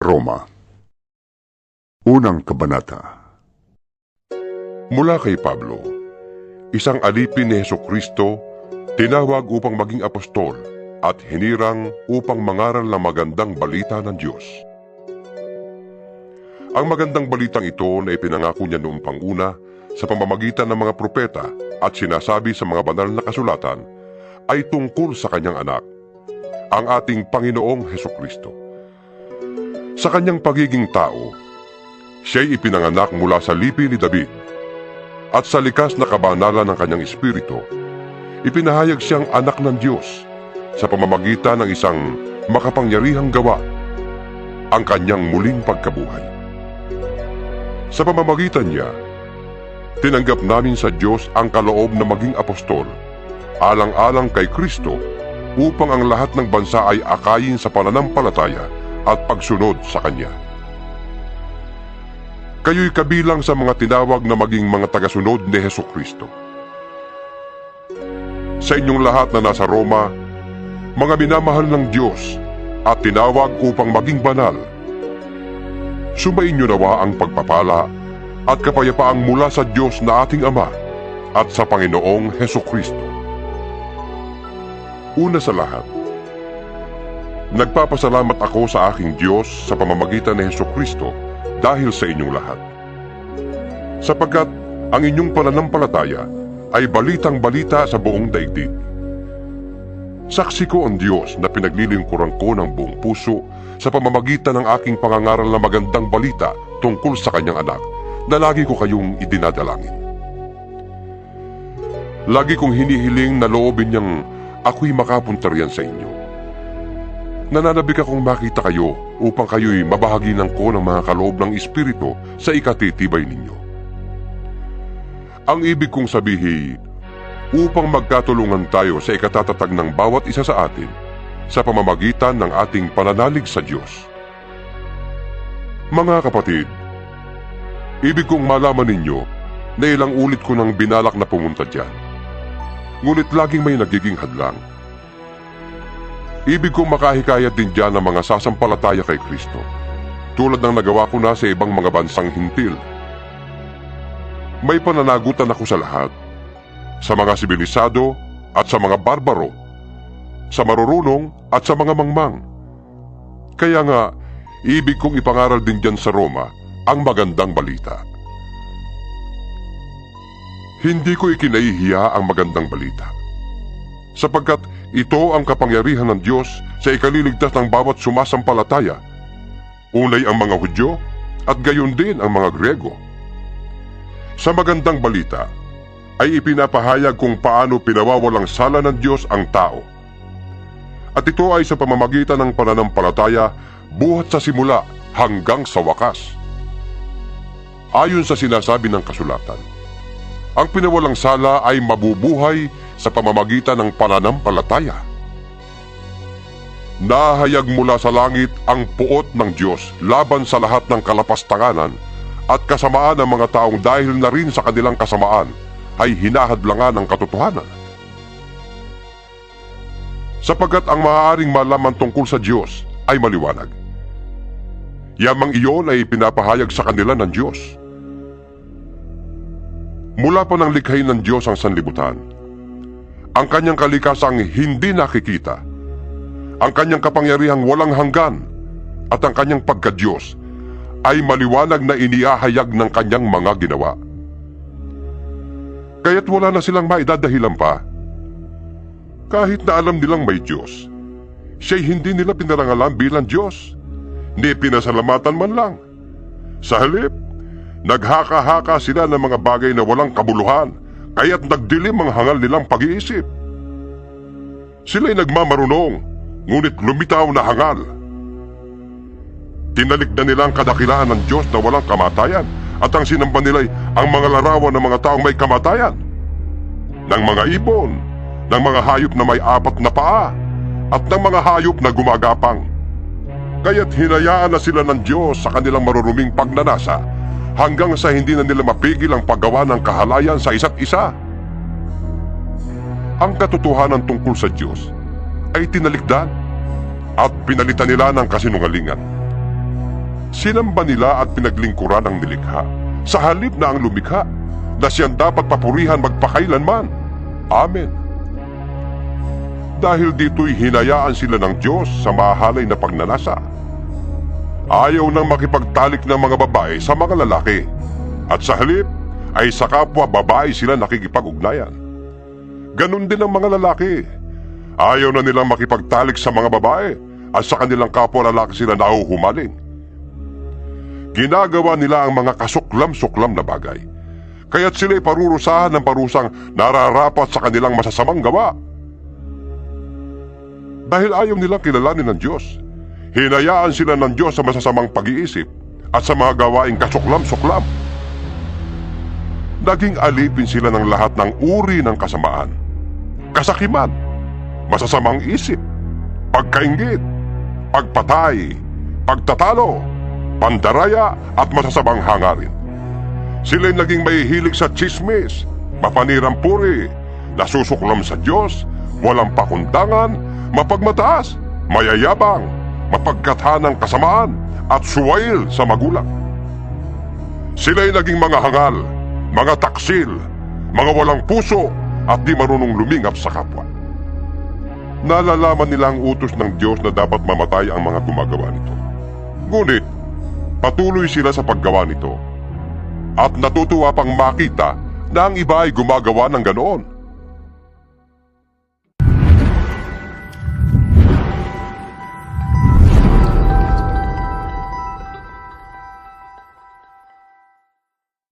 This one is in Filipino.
Roma. Unang Kabanata. Mula kay Pablo, isang alipin ni Hesukristo, tinawag upang maging apostol at hinirang upang mangaral ng magandang balita ng Diyos. Ang magandang balitang ito na ipinangako niya noong panguna sa pamamagitan ng mga propeta at sinasabi sa mga banal na kasulatan ay tungkol sa kanyang anak, ang ating Panginoong Hesukristo. Sa kanyang pagiging tao, siya'y ipinanganak mula sa lipi ni David, at sa likas na kabanalan ng kanyang espiritu, ipinahayag siyang anak ng Diyos sa pamamagitan ng isang makapangyarihang gawa, ang kanyang muling pagkabuhay. Sa pamamagitan niya, tinanggap namin sa Diyos ang kaloob na maging apostol, alang-alang kay Kristo, upang ang lahat ng bansa ay akayin sa pananampalataya at pagsunod sa Kanya. Kayo'y kabilang sa mga tinawag na maging mga tagasunod ni Hesukristo. Sa inyong lahat na nasa Roma, mga minamahal ng Diyos at tinawag upang maging banal, sumainyo nawa ang pagpapala at kapayapaang mula sa Diyos na ating Ama at sa Panginoong Hesukristo. Una sa lahat, nagpapasalamat ako sa aking Diyos sa pamamagitan ni Hesukristo dahil sa inyong lahat. Sapagkat ang inyong pananampalataya ay balitang-balita sa buong daigdig. Saksi ko ang Diyos na pinaglilingkuran ko ng buong puso sa pamamagitan ng aking pangangaral na magandang balita tungkol sa kanyang anak, na lagi ko kayong idinadalangin. Lagi kong hinihiling na loobin niyang ako'y makapunta riyan sa inyo. Nananabik akong makita kayo upang kayo'y mabahaginan ko ng mga kaloob ng Espiritu sa ikatitibay ninyo. Ang ibig kong sabihin, upang magkatulungan tayo sa ikatatatag ng bawat isa sa atin sa pamamagitan ng ating pananalig sa Diyos. Mga kapatid, ibig kong malaman ninyo na ilang ulit ko nang binalak na pumunta diyan, ngunit laging may nagiging hadlang. Ibig kong makahikayat din diyan ng mga sasampalataya kay Kristo, tulad ng nagawa ko na sa ibang mga bansang hintil. May pananagutan ako sa lahat, sa mga sibilisado at sa mga barbaro, sa marurunong at sa mga mangmang. Kaya nga, ibig kong ipangaral din diyan sa Roma ang magandang balita. Hindi ko ikinahihiya ang magandang balita, sapagkat ito ang kapangyarihan ng Diyos sa ikaliligtas ng bawat sumasampalataya, unay ang mga Hudyo at gayon din ang mga Grego. Sa magandang balita ay ipinapahayag kung paano pinawawalang sala ng Diyos ang tao. At ito ay sa pamamagitan ng pananampalataya buhat sa simula hanggang sa wakas. Ayon sa sinasabi ng kasulatan, ang pinawalang sala ay mabubuhay sa pamamagitan ng pananampalataya. Nahayag mula sa langit ang puot ng Diyos laban sa lahat ng kalapastanganan at kasamaan ng mga taong dahil na rin sa kanilang kasamaan ay hinahadlangan ng katotohanan. Sapagkat ang maaaring malaman tungkol sa Diyos ay maliwanag. Yamang iyon ay pinapahayag sa kanila ng Diyos. Mula pa ng likhain ng Diyos ang sanlibutan, ang kanyang kalikasang hindi nakikita, ang kanyang kapangyarihang walang hanggan, at ang kanyang pagka-Diyos ay maliwanag na iniahayag ng kanyang mga ginawa. Kaya't wala na silang maidadahilan pa. Kahit na alam nilang may Diyos, siya'y hindi nila pinarangalan bilang Diyos, ni pinasalamatan man lang. Sa halip, naghaka-haka sila ng mga bagay na walang kabuluhan, kaya't nagdilim ang hangal nilang pag-iisip. Sila'y nagmamarunong, ngunit lumitaw na hangal. Tinalikdan nila ang kadakilaan ng Diyos na walang kamatayan, at ang sinamba nila'y ang mga larawan ng mga taong may kamatayan, ng mga ibon, ng mga hayop na may 4 na paa, at ng mga hayop na gumagapang. Kaya't hinayaan na sila ng Diyos sa kanilang maruruming pagnanasa, hanggang sa hindi na nila mapigil ang paggawa ng kahalayan sa isa't isa. Ang katotohanan tungkol sa Diyos ay tinalikdan at pinalitan nila ng kasinungalingan. Sinamba nila at pinaglingkuran ang nilikha, sa halip na ang lumikha, na siyang dapat papurihan magpakailanman. Amen. Dahil dito'y hinayaan sila ng Diyos sa mahalay na pagnanasa. Ayaw nang makipagtalik ng mga babae sa mga lalaki, at sa halip ay sa kapwa babae sila nakikipag-ugnayan. Ganun din ang mga lalaki. Ayaw na nilang makipagtalik sa mga babae, at sa kanilang kapwa lalaki sila nahuhumaling. Ginagawa nila ang mga kasuklam-suklam na bagay, kaya't sila'y parurusahan ng parusang nararapat sa kanilang masasamang gawa. Dahil ayaw nilang kilalanin ng Diyos, hinayaan sila ng Diyos sa masasamang pag-iisip at sa mga gawaing kasuklam-suklam. Naging alipin sila ng lahat ng uri ng kasamaan, kasakiman, masasamang isip, pagkainggit, pagpatay, pagtatalo, pandaraya at masasamang hangarin. Sila'y naging mahihilig sa tsismis, mapanirang puri, nasusuklam sa Diyos, walang pakundangan, mapagmataas, mayayabang, mapagkathanang kasamaan, at suwail sa magulang. Sila'y naging mga hangal, mga taksil, mga walang puso, at di marunong lumingap sa kapwa. Nalalaman nila ang utos ng Diyos na dapat mamatay ang mga gumagawa nito. Ngunit, patuloy sila sa paggawa nito, at natutuwa pang makita na ang iba ay gumagawa ng ganoon.